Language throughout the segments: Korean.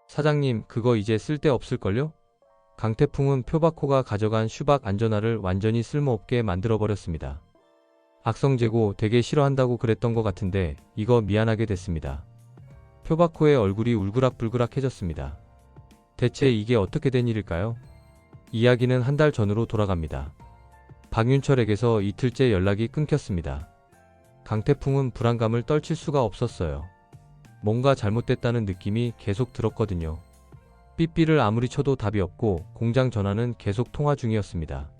사장님, 그거 이제 쓸데없을걸요? 강태풍은 표바코가 가져간 슈박 안전화를 완전히 쓸모없게 만들어버렸습니다. 악성재고 되게 싫어한다고 그랬던 것 같은데 이거 미안하게 됐습니다. 표바코의 얼굴이 울그락불그락해졌습니다. 대체 이게 어떻게 된 일일까요? 이야기는 한 달 전으로 돌아갑니다. 박윤철에게서 이틀째 연락이 끊겼습니다. 강태풍은 불안감을 떨칠 수가 없었어요. 뭔가 잘못됐다는 느낌이 계속 들었거든요. 삐삐를 아무리 쳐도 답이 없고 공장 전화는 계속 통화 중이었습니다.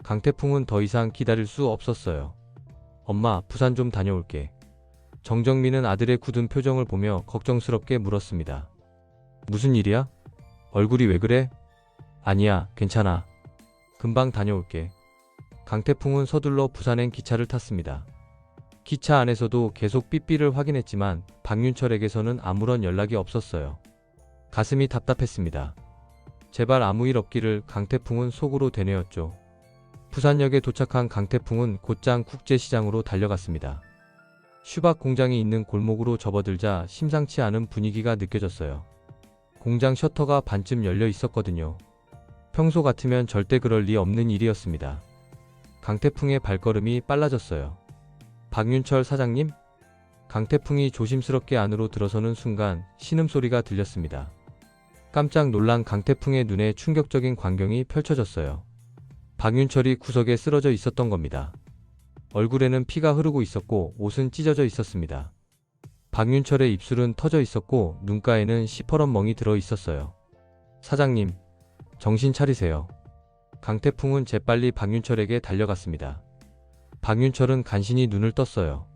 강태풍은 더 이상 기다릴 수 없었어요. 엄마, 부산 좀 다녀올게. 정정민은 아들의 굳은 표정을 보며 걱정스럽게 물었습니다. 무슨 일이야? 얼굴이 왜 그래? 아니야, 괜찮아. 금방 다녀올게. 강태풍은 서둘러 부산행 기차를 탔습니다. 기차 안에서도 계속 삐삐를 확인했지만 박윤철에게서는 아무런 연락이 없었어요. 가슴이 답답했습니다. 제발 아무 일 없기를 강태풍은 속으로 되뇌었죠. 부산역에 도착한 강태풍은 곧장 국제시장으로 달려갔습니다. 슈박 공장이 있는 골목으로 접어들자 심상치 않은 분위기가 느껴졌어요. 공장 셔터가 반쯤 열려 있었거든요. 평소 같으면 절대 그럴 리 없는 일이었습니다. 강태풍의 발걸음이 빨라졌어요. 박윤철 사장님? 강태풍이 조심스럽게 안으로 들어서는 순간 신음소리가 들렸습니다. 깜짝 놀란 강태풍의 눈에 충격적인 광경이 펼쳐졌어요. 박윤철이 구석에 쓰러져 있었던 겁니다. 얼굴에는 피가 흐르고 있었고 옷은 찢어져 있었습니다. 박윤철의 입술은 터져 있었고 눈가에는 시퍼런 멍이 들어 있었어요. 사장님, 정신 차리세요. 강태풍은 재빨리 박윤철에게 달려갔습니다. 박윤철은 간신히 눈을 떴어요.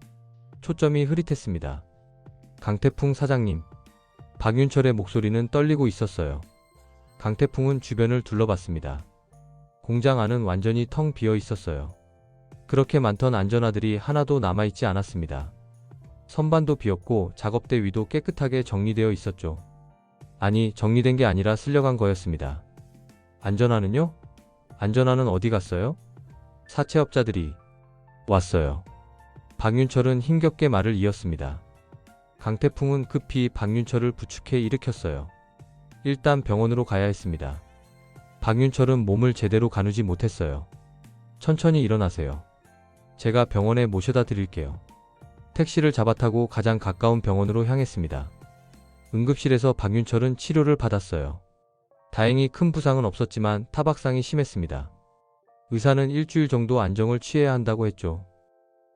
초점이 흐릿했습니다. 강태풍 사장님. 박윤철의 목소리는 떨리고 있었어요. 강태풍은 주변을 둘러봤습니다. 공장 안은 완전히 텅 비어 있었어요. 그렇게 많던 안전화들이 하나도 남아있지 않았습니다. 선반도 비었고 작업대 위도 깨끗하게 정리되어 있었죠. 아니, 정리된 게 아니라 쓸려간 거였습니다. 안전화는요? 안전화는 어디 갔어요? 사채업자들이 왔어요. 박윤철은 힘겹게 말을 이었습니다. 강태풍은 급히 박윤철을 부축해 일으켰어요. 일단 병원으로 가야 했습니다. 박윤철은 몸을 제대로 가누지 못했어요. 천천히 일어나세요. 제가 병원에 모셔다 드릴게요. 택시를 잡아 타고 가장 가까운 병원으로 향했습니다. 응급실에서 박윤철은 치료를 받았어요. 다행히 큰 부상은 없었지만 타박상이 심했습니다. 의사는 일주일 정도 안정을 취해야 한다고 했죠.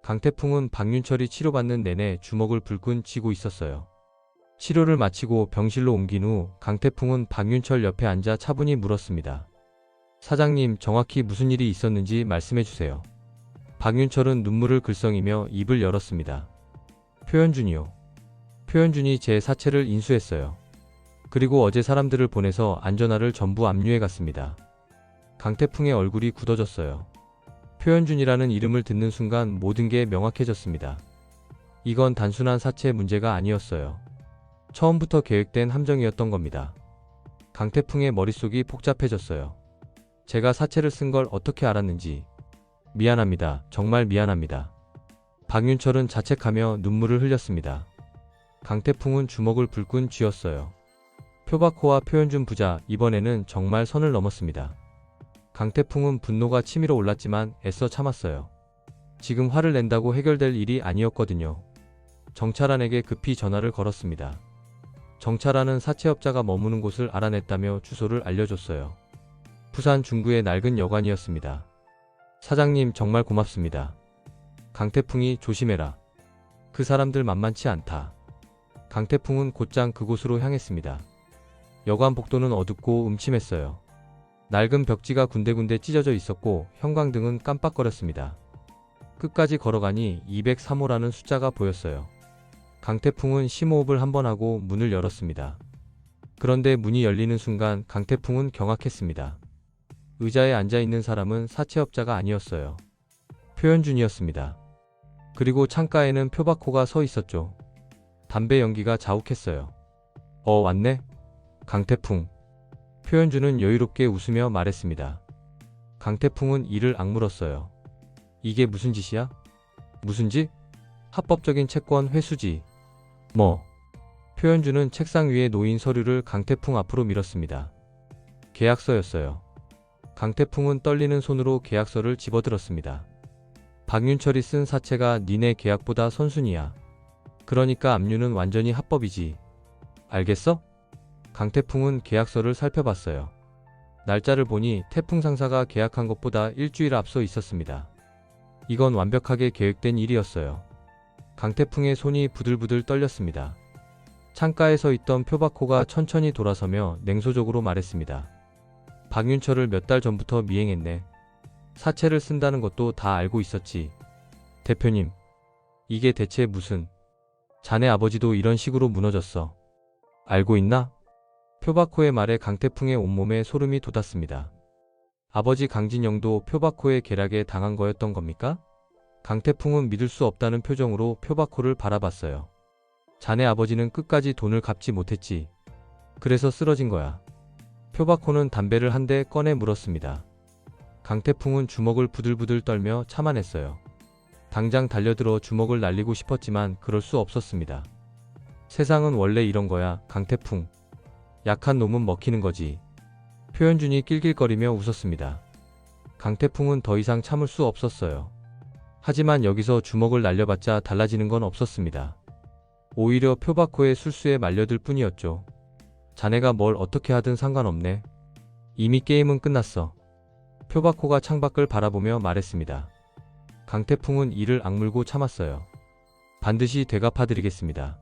강태풍은 박윤철이 치료받는 내내 주먹을 불끈 쥐고 있었어요. 치료를 마치고 병실로 옮긴 후 강태풍은 박윤철 옆에 앉아 차분히 물었습니다. 사장님, 정확히 무슨 일이 있었는지 말씀해 주세요. 박윤철은 눈물을 글썽이며 입을 열었습니다. 표현준이요. 표현준이 제 사채를 인수했어요. 그리고 어제 사람들을 보내서 안전화를 전부 압류해 갔습니다. 강태풍의 얼굴이 굳어졌어요. 표현준이라는 이름을 듣는 순간 모든 게 명확해졌습니다. 이건 단순한 사채 문제가 아니었어요. 처음부터 계획된 함정이었던 겁니다. 강태풍의 머릿속이 복잡해졌어요. 제가 사채를 쓴 걸 어떻게 알았는지. 미안합니다. 정말 미안합니다. 박윤철은 자책하며 눈물을 흘렸습니다. 강태풍은 주먹을 불끈 쥐었어요. 표바코와 표현준 부자, 이번에는 정말 선을 넘었습니다. 강태풍은 분노가 치밀어 올랐지만 애써 참았어요. 지금 화를 낸다고 해결될 일이 아니었거든요. 정찰관에게 급히 전화를 걸었습니다. 정찰관은 사채업자가 머무는 곳을 알아냈다며 주소를 알려줬어요. 부산 중구의 낡은 여관이었습니다. 사장님, 정말 고맙습니다. 강태풍이 조심해라. 그 사람들 만만치 않다. 강태풍은 곧장 그곳으로 향했습니다. 여관 복도는 어둡고 음침했어요. 낡은 벽지가 군데군데 찢어져 있었고 형광등은 깜빡거렸습니다. 끝까지 걸어가니 203호라는 숫자가 보였어요. 강태풍은 심호흡을 한번 하고 문을 열었습니다. 그런데 문이 열리는 순간 강태풍은 경악했습니다. 의자에 앉아있는 사람은 사채업자가 아니었어요. 표현준이었습니다. 그리고 창가에는 표바코가 서 있었죠. 담배 연기가 자욱했어요. 왔네? 강태풍. 표현준은 여유롭게 웃으며 말했습니다. 강태풍은 이를 악물었어요. 이게 무슨 짓이야? 무슨 짓? 합법적인 채권 회수지. 뭐. 표현주는 책상 위에 놓인 서류를 강태풍 앞으로 밀었습니다. 계약서였어요. 강태풍은 떨리는 손으로 계약서를 집어들었습니다. 박윤철이 쓴 사채가 니네 계약보다 선순위야. 그러니까 압류는 완전히 합법이지. 알겠어? 강태풍은 계약서를 살펴봤어요. 날짜를 보니 태풍 상사가 계약한 것보다 일주일 앞서 있었습니다. 이건 완벽하게 계획된 일이었어요. 강태풍의 손이 부들부들 떨렸습니다. 창가에 서 있던 표박호가 천천히 돌아서며 냉소적으로 말했습니다. 박윤철을 몇 달 전부터 미행했네. 사채를 쓴다는 것도 다 알고 있었지. 대표님, 이게 대체 무슨... 자네 아버지도 이런 식으로 무너졌어. 알고 있나? 표박호의 말에 강태풍의 온몸에 소름이 돋았습니다. 아버지 강진영도 표박호의 계략에 당한 거였던 겁니까? 강태풍은 믿을 수 없다는 표정으로 표박호를 바라봤어요. 자네 아버지는 끝까지 돈을 갚지 못했지. 그래서 쓰러진 거야. 표박호는 담배를 한 대 꺼내 물었습니다. 강태풍은 주먹을 부들부들 떨며 참아냈어요. 당장 달려들어 주먹을 날리고 싶었지만 그럴 수 없었습니다. 세상은 원래 이런 거야, 강태풍. 약한 놈은 먹히는 거지. 표현준이 낄낄거리며 웃었습니다. 강태풍은 더 이상 참을 수 없었어요. 하지만 여기서 주먹을 날려봤자 달라지는 건 없었습니다. 오히려 표박호의 술수에 말려들 뿐이었죠. 자네가 뭘 어떻게 하든 상관없네. 이미 게임은 끝났어. 표박호가 창밖을 바라보며 말했습니다. 강태풍은 이를 악물고 참았어요. 반드시 되갚아드리겠습니다.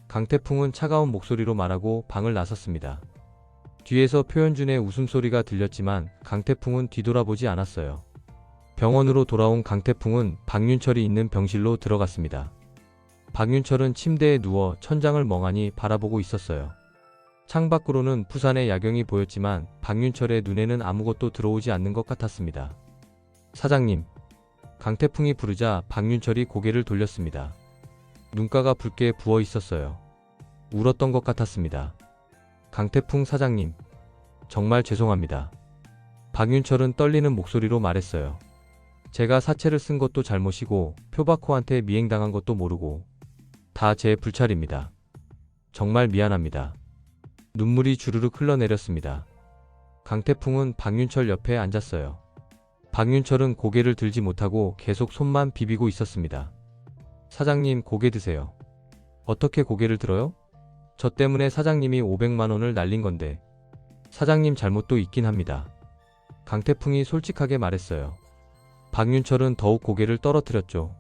강태풍은 차가운 목소리로 말하고 방을 나섰습니다. 뒤에서 표현준의 웃음소리가 들렸지만 강태풍은 뒤돌아보지 않았어요. 병원으로 돌아온 강태풍은 박윤철이 있는 병실로 들어갔습니다. 박윤철은 침대에 누워 천장을 멍하니 바라보고 있었어요. 창밖으로는 부산의 야경이 보였지만 박윤철의 눈에는 아무것도 들어오지 않는 것 같았습니다. 사장님. 강태풍이 부르자 박윤철이 고개를 돌렸습니다. 눈가가 붉게 부어 있었어요. 울었던 것 같았습니다. 강태풍 사장님. 정말 죄송합니다. 박윤철은 떨리는 목소리로 말했어요. 제가 사채를 쓴 것도 잘못이고 표박호한테 미행당한 것도 모르고 다 제 불찰입니다. 정말 미안합니다. 눈물이 주르륵 흘러내렸습니다. 강태풍은 박윤철 옆에 앉았어요. 박윤철은 고개를 들지 못하고 계속 손만 비비고 있었습니다. 사장님, 고개 드세요. 어떻게 고개를 들어요? 저 때문에 사장님이 500만 원을 날린 건데. 사장님 잘못도 있긴 합니다. 강태풍이 솔직하게 말했어요. 박윤철은 더욱 고개를 떨어뜨렸죠.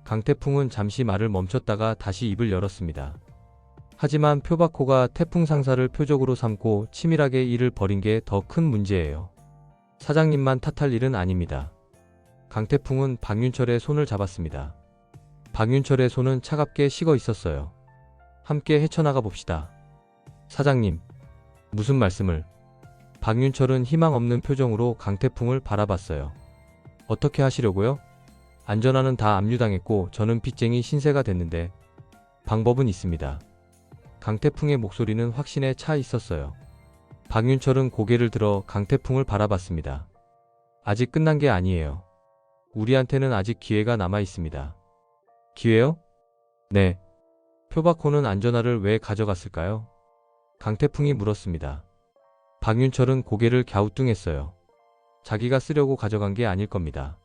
강태풍은 잠시 말을 멈췄다가 다시 입을 열었습니다. 하지만 표박호가 태풍 상사를 표적으로 삼고 치밀하게 일을 벌인 게 더 큰 문제예요. 사장님만 탓할 일은 아닙니다. 강태풍은 박윤철의 손을 잡았습니다. 박윤철의 손은 차갑게 식어 있었어요. 함께 헤쳐나가 봅시다. 사장님. 무슨 말씀을? 박윤철은 희망 없는 표정으로 강태풍을 바라봤어요. 어떻게 하시려고요? 안전화는 다 압류당했고 저는 빚쟁이 신세가 됐는데 방법은 있습니다. 강태풍의 목소리는 확신에 차 있었어요. 박윤철은 고개를 들어 강태풍을 바라봤습니다. 아직 끝난 게 아니에요. 우리한테는 아직 기회가 남아 있습니다. 기회요? 네. 표박호는 안전화를 왜 가져갔을까요? 강태풍이 물었습니다. 박윤철은 고개를 갸우뚱했어요. 자기가 쓰려고 가져간 게 아닐 겁니다.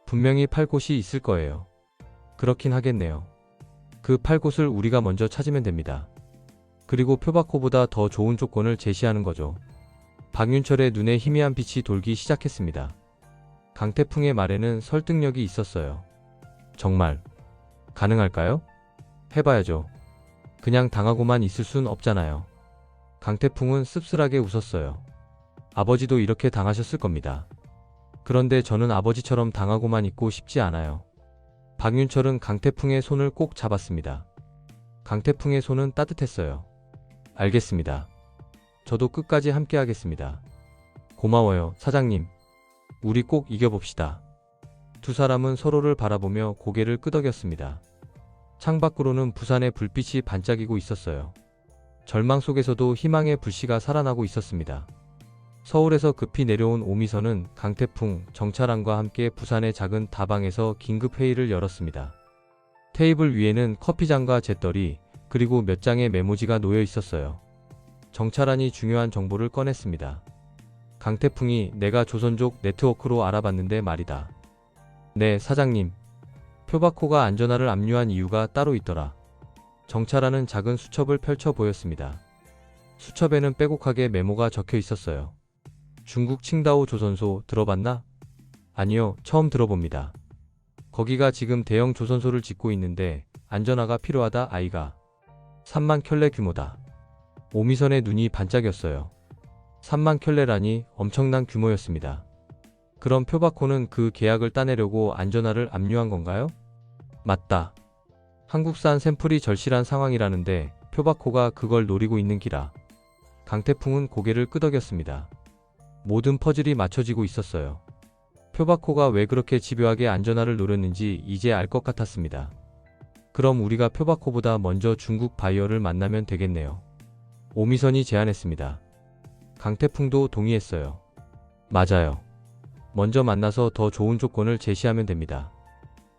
분명히 팔 곳이 있을 거예요. 그렇긴 하겠네요. 그 팔 곳을 우리가 먼저 찾으면 됩니다. 그리고 표박호보다 더 좋은 조건을 제시하는 거죠. 박윤철의 눈에 희미한 빛이 돌기 시작했습니다. 강태풍의 말에는 설득력이 있었어요. 정말 가능할까요? 해봐야죠. 그냥 당하고만 있을 순 없잖아요. 강태풍은 씁쓸하게 웃었어요. 아버지도 이렇게 당하셨을 겁니다. 그런데 저는 아버지처럼 당하고만 있고 싶지 않아요. 박윤철은 강태풍의 손을 꼭 잡았습니다. 강태풍의 손은 따뜻했어요. 알겠습니다. 저도 끝까지 함께 하겠습니다. 고마워요, 사장님. 우리 꼭 이겨봅시다. 두 사람은 서로를 바라보며 고개를 끄덕였습니다. 창밖으로는 부산의 불빛이 반짝이고 있었어요. 절망 속에서도 희망의 불씨가 살아나고 있었습니다. 서울에서 급히 내려온 오미선은 강태풍, 정찰관과 함께 부산의 작은 다방에서 긴급 회의를 열었습니다. 테이블 위에는 커피잔과 잿더리, 그리고 몇 장의 메모지가 놓여 있었어요. 정찰안이 중요한 정보를 꺼냈습니다. 강태풍이 내가 조선족 네트워크로 알아봤는데 말이다. 네, 사장님. 표바코가 안전하를 압류한 이유가 따로 있더라. 정찰안은 작은 수첩을 펼쳐 보였습니다. 수첩에는 빼곡하게 메모가 적혀 있었어요. 중국 칭다오 조선소 들어봤나? 아니요, 처음 들어봅니다. 거기가 지금 대형 조선소를 짓고 있는데 안전화가 필요하다 아이가. 3만 켤레 규모다. 오미선의 눈이 반짝였어요. 3만 켤레라니 엄청난 규모였습니다. 그럼 표바코는 그 계약을 따내려고 안전화를 압류한 건가요? 맞다. 한국산 샘플이 절실한 상황이라는데 표바코가 그걸 노리고 있는 기라. 강태풍은 고개를 끄덕였습니다. 모든 퍼즐이 맞춰지고 있었어요. 표바코가 왜 그렇게 집요하게 안전화를 노렸는지 이제 알 것 같았습니다. 그럼 우리가 표바코보다 먼저 중국 바이어를 만나면 되겠네요. 오미선이 제안했습니다. 강태풍도 동의했어요. 맞아요. 먼저 만나서 더 좋은 조건을 제시하면 됩니다.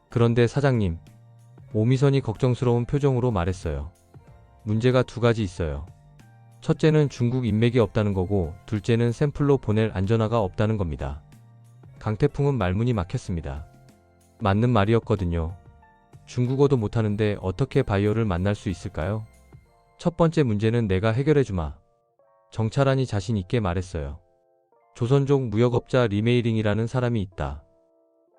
그런데 사장님, 오미선이 걱정스러운 표정으로 말했어요. 문제가 두 가지 있어요. 첫째는 중국 인맥이 없다는 거고, 둘째는 샘플로 보낼 안전화가 없다는 겁니다. 강태풍은 말문이 막혔습니다. 맞는 말이었거든요. 중국어도 못하는데 어떻게 바이어를 만날 수 있을까요? 첫 번째 문제는 내가 해결해주마. 정찰안이 자신 있게 말했어요. 조선족 무역업자 리메이링이라는 사람이 있다.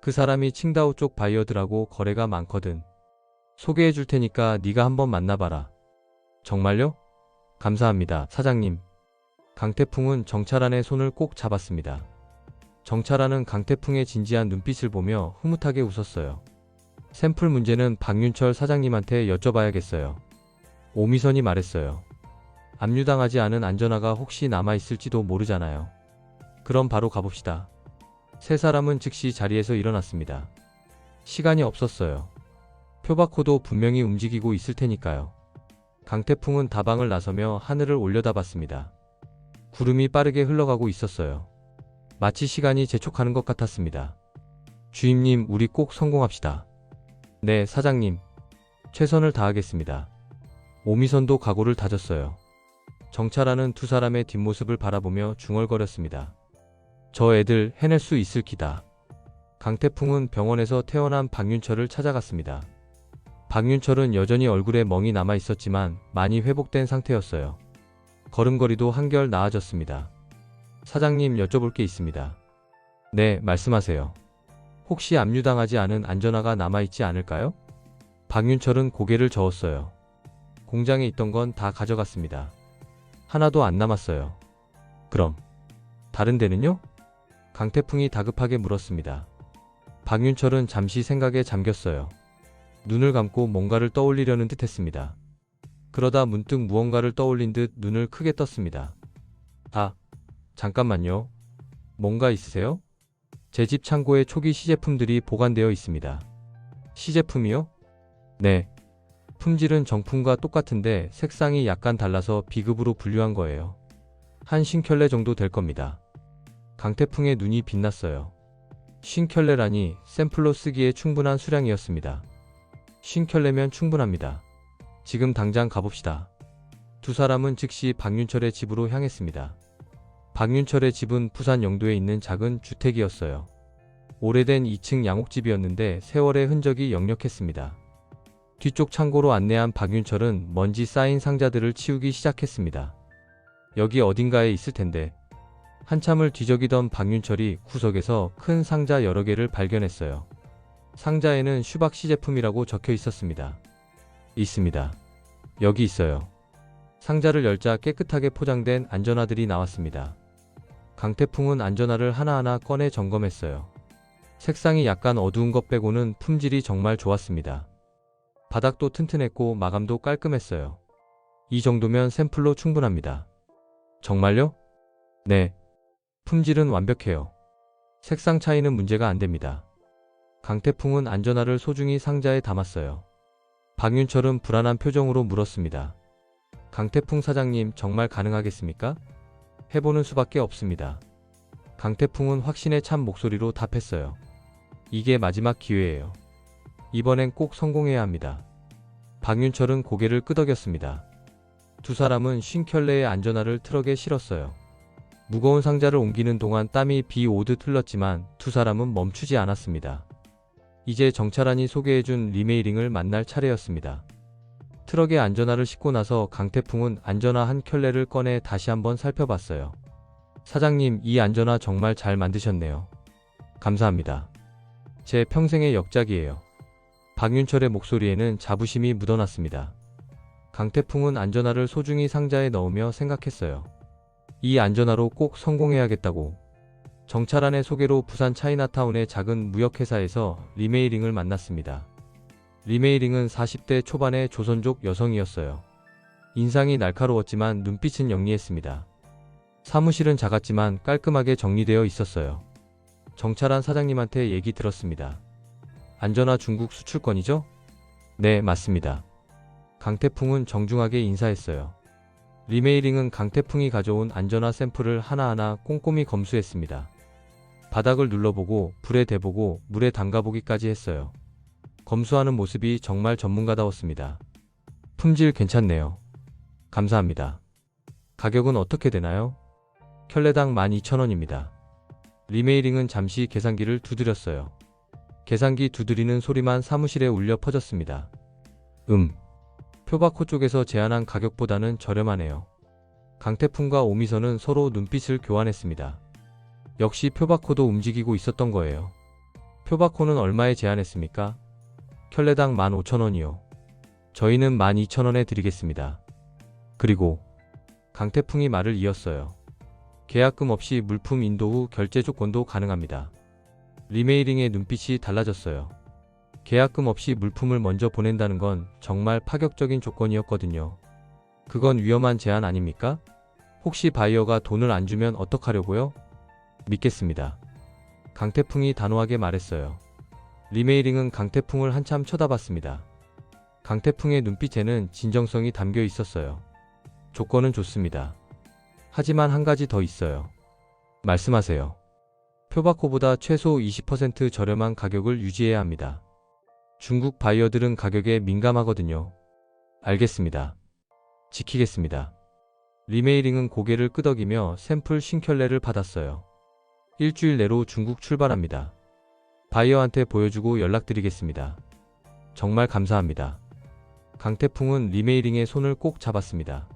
그 사람이 칭다오 쪽 바이어들하고 거래가 많거든. 소개해 줄 테니까 네가 한번 만나봐라. 정말요? 감사합니다, 사장님. 강태풍은 정찰안의 손을 꼭 잡았습니다. 정찰안은 강태풍의 진지한 눈빛을 보며 흐뭇하게 웃었어요. 샘플 문제는 박윤철 사장님한테 여쭤봐야겠어요. 오미선이 말했어요. 압류당하지 않은 안전화가 혹시 남아있을지도 모르잖아요. 그럼 바로 가봅시다. 세 사람은 즉시 자리에서 일어났습니다. 시간이 없었어요. 표바코도 분명히 움직이고 있을 테니까요. 강태풍은 다방을 나서며 하늘을 올려다봤습니다. 구름이 빠르게 흘러가고 있었어요. 마치 시간이 재촉하는 것 같았습니다. 주임님, 우리 꼭 성공합시다. 네, 사장님. 최선을 다하겠습니다. 오미선도 각오를 다졌어요. 정찰하는 두 사람의 뒷모습을 바라보며 중얼거렸습니다. 저 애들 해낼 수 있을 기다. 강태풍은 병원에서 퇴원한 박윤철을 찾아갔습니다. 박윤철은 여전히 얼굴에 멍이 남아 있었지만 많이 회복된 상태였어요. 걸음걸이도 한결 나아졌습니다. 사장님, 여쭤볼 게 있습니다. 네, 말씀하세요. 혹시 압류당하지 않은 안전화가 남아있지 않을까요? 박윤철은 고개를 저었어요. 공장에 있던 건 다 가져갔습니다. 하나도 안 남았어요. 그럼 다른 데는요? 강태풍이 다급하게 물었습니다. 박윤철은 잠시 생각에 잠겼어요. 눈을 감고 뭔가를 떠올리려는 듯 했습니다. 그러다 문득 무언가를 떠올린 듯 눈을 크게 떴습니다. 아, 잠깐만요. 뭔가 있으세요? 제 집 창고에 초기 시제품들이 보관되어 있습니다. 시제품이요? 네. 품질은 정품과 똑같은데 색상이 약간 달라서 B급으로 분류한 거예요. 한 50켤레 정도 될 겁니다. 강태풍의 눈이 빛났어요. 50켤레라니 샘플로 쓰기에 충분한 수량이었습니다. 50켤레면 충분합니다. 지금 당장 가봅시다. 두 사람은 즉시 박윤철의 집으로 향했습니다. 박윤철의 집은 부산 영도에 있는 작은 주택이었어요. 오래된 2층 양옥집이었는데 세월의 흔적이 역력했습니다. 뒤쪽 창고로 안내한 박윤철은 먼지 쌓인 상자들을 치우기 시작했습니다. 여기 어딘가에 있을 텐데. 한참을 뒤적이던 박윤철이 구석에서 큰 상자 여러 개를 발견했어요. 상자에는 슈박 시제품이라고 적혀 있었습니다. 있습니다. 여기 있어요. 상자를 열자 깨끗하게 포장된 안전화들이 나왔습니다. 강태풍은 안전화를 하나하나 꺼내 점검했어요. 색상이 약간 어두운 것 빼고는 품질이 정말 좋았습니다. 바닥도 튼튼했고 마감도 깔끔했어요. 이 정도면 샘플로 충분합니다. 정말요? 네. 품질은 완벽해요. 색상 차이는 문제가 안 됩니다. 강태풍은 안전화를 소중히 상자에 담았어요. 박윤철은 불안한 표정으로 물었습니다. 강태풍 사장님, 정말 가능하겠습니까? 해보는 수밖에 없습니다. 강태풍은 확신에 찬 목소리로 답했어요. 이게 마지막 기회예요. 이번엔 꼭 성공해야 합니다. 박윤철은 고개를 끄덕였습니다. 두 사람은 50켤레의 안전화를 트럭에 실었어요. 무거운 상자를 옮기는 동안 땀이 비 오듯 흘렀지만 두 사람은 멈추지 않았습니다. 이제 정찰환이 소개해준 리메이링을 만날 차례였습니다. 트럭에 안전화를 싣고 나서 강태풍은 안전화 한 켤레를 꺼내 다시 한번 살펴봤어요. 사장님, 이 안전화 정말 잘 만드셨네요. 감사합니다. 제 평생의 역작이에요. 박윤철의 목소리에는 자부심이 묻어났습니다. 강태풍은 안전화를 소중히 상자에 넣으며 생각했어요. 이 안전화로 꼭 성공해야겠다고. 정찰환의 소개로 부산 차이나타운의 작은 무역회사에서 리메이링을 만났습니다. 리메이링은 40대 초반의 조선족 여성이었어요. 인상이 날카로웠지만 눈빛은 영리했습니다. 사무실은 작았지만 깔끔하게 정리되어 있었어요. 정찰환 사장님한테 얘기 들었습니다. 안전화 중국 수출권이죠? 네, 맞습니다. 강태풍은 정중하게 인사했어요. 리메이링은 강태풍이 가져온 안전화 샘플을 하나하나 꼼꼼히 검수했습니다. 바닥을 눌러보고 불에 대보고 물에 담가보기까지 했어요. 검수하는 모습이 정말 전문가다웠습니다. 품질 괜찮네요. 감사합니다. 가격은 어떻게 되나요? 켤레당 12,000원입니다. 리메이링은 잠시 계산기를 두드렸어요. 계산기 두드리는 소리만 사무실에 울려 퍼졌습니다. 표바코 쪽에서 제안한 가격보다는 저렴하네요. 강태풍과 오미선은 서로 눈빛을 교환했습니다. 역시 표바코도 움직이고 있었던 거예요. 표바코는 얼마에 제안했습니까? 켤레당 15,000원이요. 저희는 12,000원에 드리겠습니다. 그리고 강태풍이 말을 이었어요. 계약금 없이 물품 인도 후 결제 조건도 가능합니다. 리메이링의 눈빛이 달라졌어요. 계약금 없이 물품을 먼저 보낸다는 건 정말 파격적인 조건이었거든요. 그건 위험한 제안 아닙니까? 혹시 바이어가 돈을 안 주면 어떡하려고요? 믿겠습니다. 강태풍이 단호하게 말했어요. 리메이링은 강태풍을 한참 쳐다봤습니다. 강태풍의 눈빛에는 진정성이 담겨 있었어요. 조건은 좋습니다. 하지만 한 가지 더 있어요. 말씀하세요. 표바코보다 최소 20% 저렴한 가격을 유지해야 합니다. 중국 바이어들은 가격에 민감하거든요. 알겠습니다. 지키겠습니다. 리메이링은 고개를 끄덕이며 샘플 50켤레를 받았어요. 일주일 내로 중국 출발합니다. 바이어한테 보여주고 연락드리겠습니다. 정말 감사합니다. 강태풍은 리메이링의 손을 꼭 잡았습니다.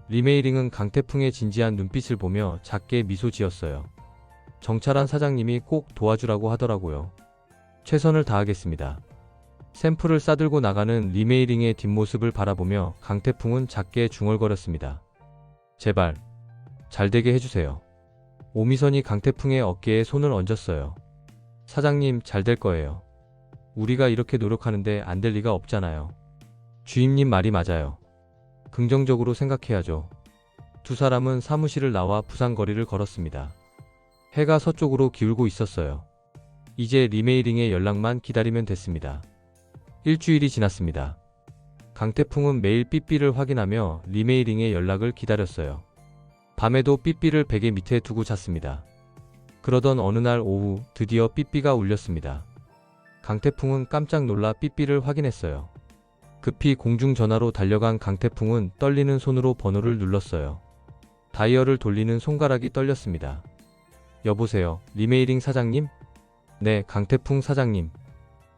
리메이링은 강태풍의 진지한 눈빛을 보며 작게 미소 지었어요. 정찰환 사장님이 꼭 도와주라고 하더라고요. 최선을 다하겠습니다. 샘플을 싸들고 나가는 리메이링의 뒷모습을 바라보며 강태풍은 작게 중얼거렸습니다. 제발 잘 되게 해주세요. 오미선이 강태풍의 어깨에 손을 얹었어요. 사장님, 잘 될 거예요. 우리가 이렇게 노력하는데 안 될 리가 없잖아요. 주임님 말이 맞아요. 긍정적으로 생각해야죠. 두 사람은 사무실을 나와 부산 거리를 걸었습니다. 해가 서쪽으로 기울고 있었어요. 이제 리메이링의 연락만 기다리면 됐습니다. 일주일이 지났습니다. 강태풍은 매일 삐삐를 확인하며 리메이링의 연락을 기다렸어요. 밤에도 삐삐를 베개 밑에 두고 잤습니다. 그러던 어느 날 오후 드디어 삐삐가 울렸습니다. 강태풍은 깜짝 놀라 삐삐를 확인했어요. 급히 공중전화로 달려간 강태풍은 떨리는 손으로 번호를 눌렀어요. 다이얼을 돌리는 손가락이 떨렸습니다. 여보세요, 리메이링 사장님? 네, 강태풍 사장님.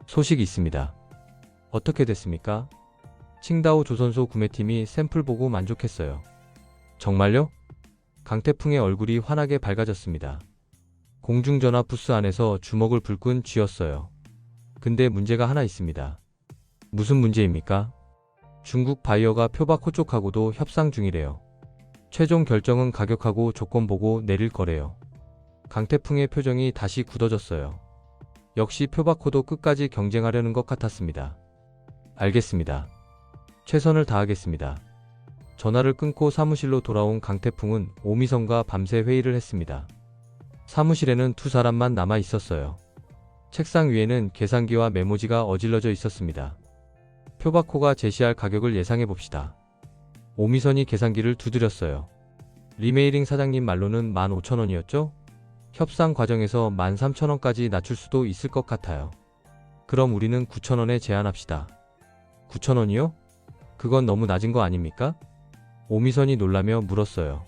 소식이 있습니다. 어떻게 됐습니까? 칭다오 조선소 구매팀이 샘플 보고 만족했어요. 정말요? 강태풍의 얼굴이 환하게 밝아졌습니다. 공중전화 부스 안에서 주먹을 불끈 쥐었어요. 근데 문제가 하나 있습니다. 무슨 문제입니까? 중국 바이어가 표바코 쪽하고도 협상 중이래요. 최종 결정은 가격하고 조건 보고 내릴 거래요. 강태풍의 표정이 다시 굳어졌어요. 역시 표바코도 끝까지 경쟁하려는 것 같았습니다. 알겠습니다. 최선을 다하겠습니다. 전화를 끊고 사무실로 돌아온 강태풍은 오미선과 밤새 회의를 했습니다. 사무실에는 두 사람만 남아 있었어요. 책상 위에는 계산기와 메모지가 어질러져 있었습니다. 표바코가 제시할 가격을 예상해 봅시다. 오미선이 계산기를 두드렸어요. 리메이링 사장님 말로는 15,000원이었죠? 협상 과정에서 13,000원까지 낮출 수도 있을 것 같아요. 그럼 우리는 9,000원에 제한합시다. 9,000원이요? 그건 너무 낮은 거 아닙니까? 오미선이 놀라며 물었어요.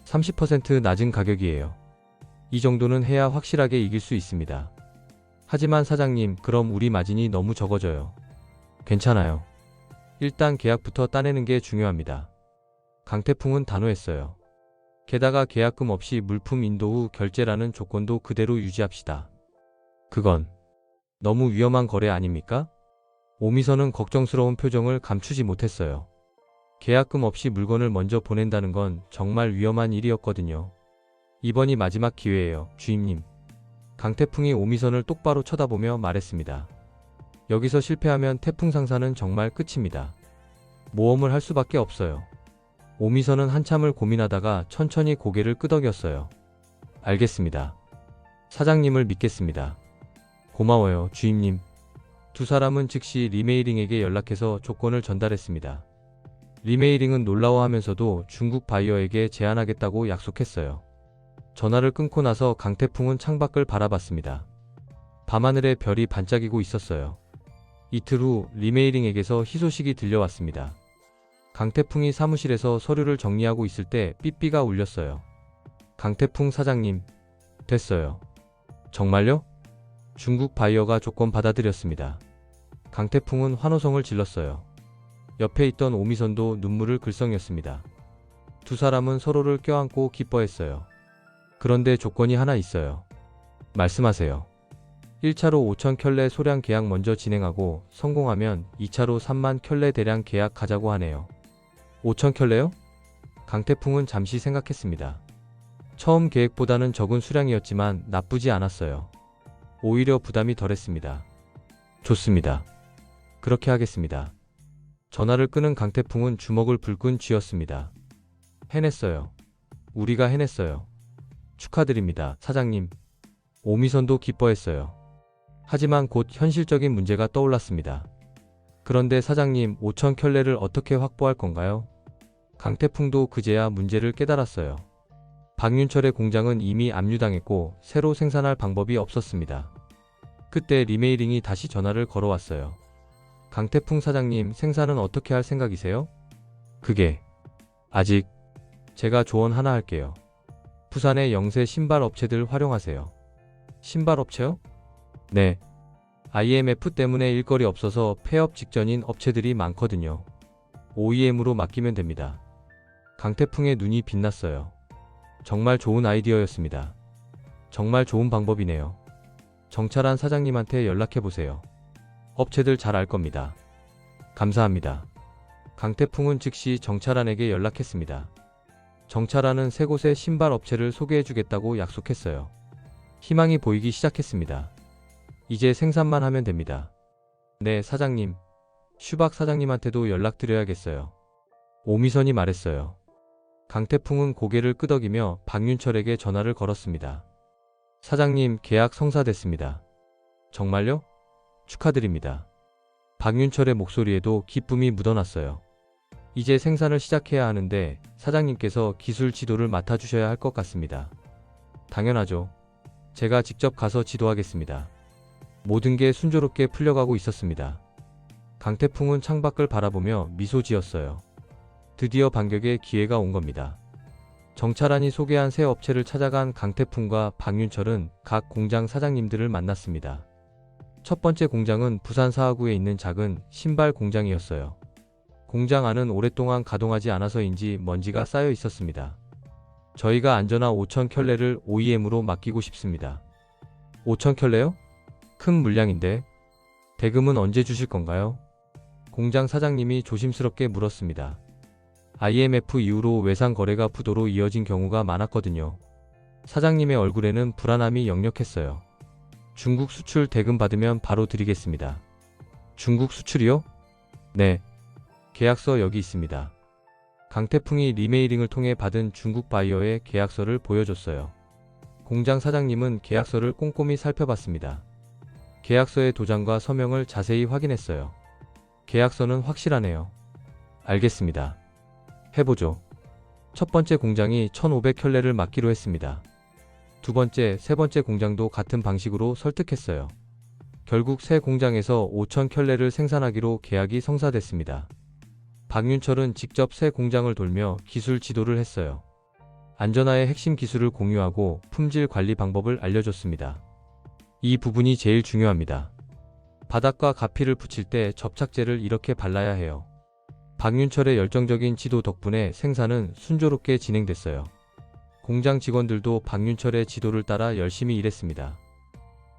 30% 낮은 가격이에요. 이 정도는 해야 확실하게 이길 수 있습니다. 하지만 사장님, 그럼 우리 마진이 너무 적어져요. 괜찮아요. 일단 계약부터 따내는 게 중요합니다. 강태풍은 단호했어요. 게다가 계약금 없이 물품 인도 후 결제라는 조건도 그대로 유지합시다. 그건 너무 위험한 거래 아닙니까? 오미선은 걱정스러운 표정을 감추지 못했어요. 계약금 없이 물건을 먼저 보낸다는 건 정말 위험한 일이었거든요. 이번이 마지막 기회예요, 주임님. 강태풍이 오미선을 똑바로 쳐다보며 말했습니다. 여기서 실패하면 태풍 상사는 정말 끝입니다. 모험을 할 수밖에 없어요. 오미선은 한참을 고민하다가 천천히 고개를 끄덕였어요. 알겠습니다. 사장님을 믿겠습니다. 고마워요, 주임님. 두 사람은 즉시 리메이링에게 연락해서 조건을 전달했습니다. 리메이링은 놀라워하면서도 중국 바이어에게 제안하겠다고 약속했어요. 전화를 끊고 나서 강태풍은 창밖을 바라봤습니다. 밤하늘에 별이 반짝이고 있었어요. 이틀 후 리메이링에게서 희소식이 들려왔습니다. 강태풍이 사무실에서 서류를 정리하고 있을 때 삐삐가 울렸어요. 강태풍 사장님, 됐어요. 정말요? 중국 바이어가 조건 받아들였습니다. 강태풍은 환호성을 질렀어요. 옆에 있던 오미선도 눈물을 글썽였습니다. 두 사람은 서로를 껴안고 기뻐했어요. 그런데 조건이 하나 있어요. 말씀하세요. 1차로 5천 켤레 소량 계약 먼저 진행하고 성공하면 2차로 3만 켤레 대량 계약하자고 하네요. 5천 켤레요? 강태풍은 잠시 생각했습니다. 처음 계획보다는 적은 수량이었지만 나쁘지 않았어요. 오히려 부담이 덜했습니다. 좋습니다. 그렇게 하겠습니다. 전화를 끄는 강태풍은 주먹을 불끈 쥐었습니다. 해냈어요. 우리가 해냈어요. 축하드립니다, 사장님. 오미선도 기뻐했어요. 하지만 곧 현실적인 문제가 떠올랐습니다. 그런데 사장님, 5천 켤레를 어떻게 확보할 건가요? 강태풍도 그제야 문제를 깨달았어요. 박윤철의 공장은 이미 압류당했고 새로 생산할 방법이 없었습니다. 그때 리메이링이 다시 전화를 걸어왔어요. 강태풍 사장님, 생산은 어떻게 할 생각이세요? 그게 아직 제가 조언 하나 할게요. 부산의 영세 신발 업체들 활용하세요. 신발 업체요? 네. IMF 때문에 일거리 없어서 폐업 직전인 업체들이 많거든요. OEM으로 맡기면 됩니다. 강태풍의 눈이 빛났어요. 정말 좋은 아이디어였습니다. 정말 좋은 방법이네요. 정찰한 사장님한테 연락해보세요. 업체들 잘 알 겁니다. 감사합니다. 강태풍은 즉시 정찰한에게 연락했습니다. 정찰한은 세 곳의 신발 업체를 소개해주겠다고 약속했어요. 희망이 보이기 시작했습니다. 이제 생산만 하면 됩니다. 네, 사장님. 슈박 사장님한테도 연락드려야겠어요. 오미선이 말했어요. 강태풍은 고개를 끄덕이며 박윤철에게 전화를 걸었습니다. 사장님, 계약 성사됐습니다. 정말요? 축하드립니다. 박윤철의 목소리에도 기쁨이 묻어났어요. 이제 생산을 시작해야 하는데 사장님께서 기술 지도를 맡아주셔야 할 것 같습니다. 당연하죠. 제가 직접 가서 지도하겠습니다. 모든 게 순조롭게 풀려가고 있었습니다. 강태풍은 창밖을 바라보며 미소 지었어요. 드디어 반격의 기회가 온 겁니다. 정찰한이 소개한 새 업체를 찾아간 강태풍과 박윤철은 각 공장 사장님들을 만났습니다. 첫 번째 공장은 부산 사하구에 있는 작은 신발 공장이었어요. 공장 안은 오랫동안 가동하지 않아서인지 먼지가 쌓여 있었습니다. 저희가 안전한 5천 켤레를 OEM으로 맡기고 싶습니다. 5천 켤레요? 큰 물량인데. 대금은 언제 주실 건가요? 공장 사장님이 조심스럽게 물었습니다. IMF 이후로 외상 거래가 부도로 이어진 경우가 많았거든요. 사장님의 얼굴에는 불안함이 역력했어요. 중국 수출 대금 받으면 바로 드리겠습니다. 중국 수출이요? 네. 계약서 여기 있습니다. 강태풍이 리메이링을 통해 받은 중국 바이어의 계약서를 보여줬어요. 공장 사장님은 계약서를 꼼꼼히 살펴봤습니다. 계약서의 도장과 서명을 자세히 확인했어요. 계약서는 확실하네요. 알겠습니다. 해보죠. 첫 번째 공장이 1,500켤레를 맡기로 했습니다. 두 번째, 세 번째 공장도 같은 방식으로 설득했어요. 결국 새 공장에서 5천 켤레를 생산하기로 계약이 성사됐습니다. 박윤철은 직접 새 공장을 돌며 기술 지도를 했어요. 안전화의 핵심 기술을 공유하고 품질 관리 방법을 알려줬습니다. 이 부분이 제일 중요합니다. 바닥과 가피를 붙일 때 접착제를 이렇게 발라야 해요. 박윤철의 열정적인 지도 덕분에 생산은 순조롭게 진행됐어요. 공장 직원들도 박윤철의 지도를 따라 열심히 일했습니다.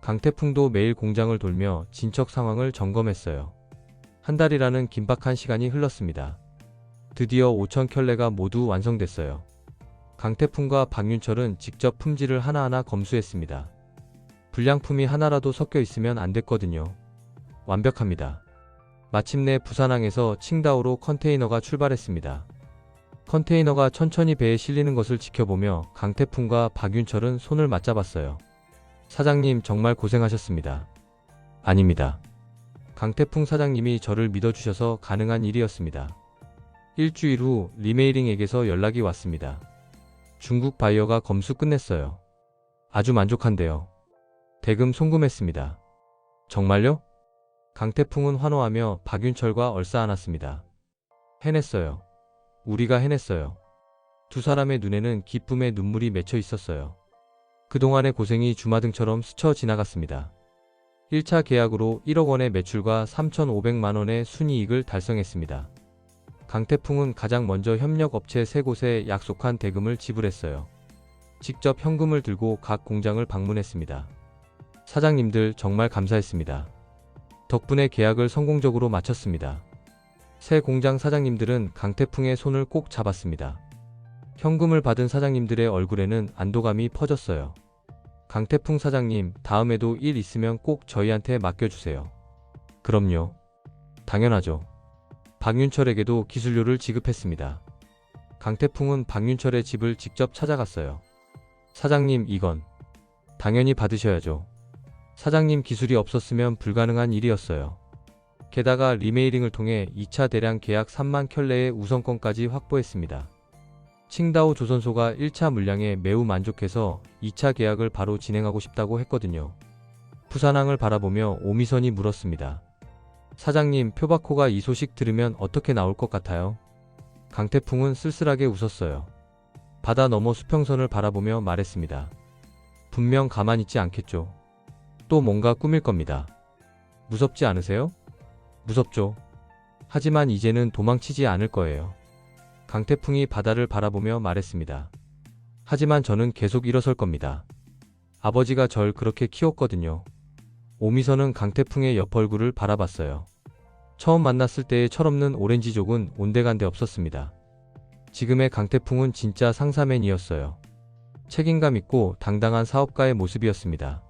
강태풍도 매일 공장을 돌며 진척 상황을 점검했어요. 한 달이라는 긴박한 시간이 흘렀습니다. 드디어 5천 켤레가 모두 완성됐어요. 강태풍과 박윤철은 직접 품질을 하나하나 검수했습니다. 불량품이 하나라도 섞여 있으면 안 됐거든요. 완벽합니다. 마침내 부산항에서 칭다오로 컨테이너가 출발했습니다. 컨테이너가 천천히 배에 실리는 것을 지켜보며 강태풍과 박윤철은 손을 맞잡았어요. 사장님 정말 고생하셨습니다. 아닙니다. 강태풍 사장님이 저를 믿어주셔서 가능한 일이었습니다. 일주일 후 리메이링에게서 연락이 왔습니다. 중국 바이어가 검수 끝냈어요. 아주 만족한데요. 대금 송금했습니다. 정말요? 강태풍은 환호하며 박윤철과 얼싸안았습니다. 해냈어요. 우리가 해냈어요. 두 사람의 눈에는 기쁨의 눈물이 맺혀 있었어요. 그동안의 고생이 주마등처럼 스쳐 지나갔습니다. 1차 계약으로 1억 원의 매출과 3,500만 원의 순이익을 달성했습니다. 강태풍은 가장 먼저 협력업체 3곳에 약속한 대금을 지불했어요. 직접 현금을 들고 각 공장을 방문했습니다. 사장님들 정말 감사했습니다. 덕분에 계약을 성공적으로 마쳤습니다. 새 공장 사장님들은 강태풍의 손을 꼭 잡았습니다. 현금을 받은 사장님들의 얼굴에는 안도감이 퍼졌어요. 강태풍 사장님, 다음에도 일 있으면 꼭 저희한테 맡겨주세요. 그럼요. 당연하죠. 박윤철에게도 기술료를 지급했습니다. 강태풍은 박윤철의 집을 직접 찾아갔어요. 사장님, 이건 당연히 받으셔야죠. 사장님 기술이 없었으면 불가능한 일이었어요. 게다가 리메이링을 통해 2차 대량 계약 3만 켤레의 우선권까지 확보했습니다. 칭다오 조선소가 1차 물량에 매우 만족해서 2차 계약을 바로 진행하고 싶다고 했거든요. 부산항을 바라보며 오미선이 물었습니다. 사장님, 표바코가 이 소식 들으면 어떻게 나올 것 같아요? 강태풍은 쓸쓸하게 웃었어요. 바다 너머 수평선을 바라보며 말했습니다. 분명 가만히 있지 않겠죠. 또 뭔가 꾸밀 겁니다. 무섭지 않으세요? 무섭죠. 하지만 이제는 도망치지 않을 거예요. 강태풍이 바다를 바라보며 말했습니다. 하지만 저는 계속 일어설 겁니다. 아버지가 절 그렇게 키웠거든요. 오미선은 강태풍의 옆 얼굴을 바라봤어요. 처음 만났을 때의 철없는 오렌지족은 온데간데 없었습니다. 지금의 강태풍은 진짜 상사맨이었어요. 책임감 있고 당당한 사업가의 모습이었습니다.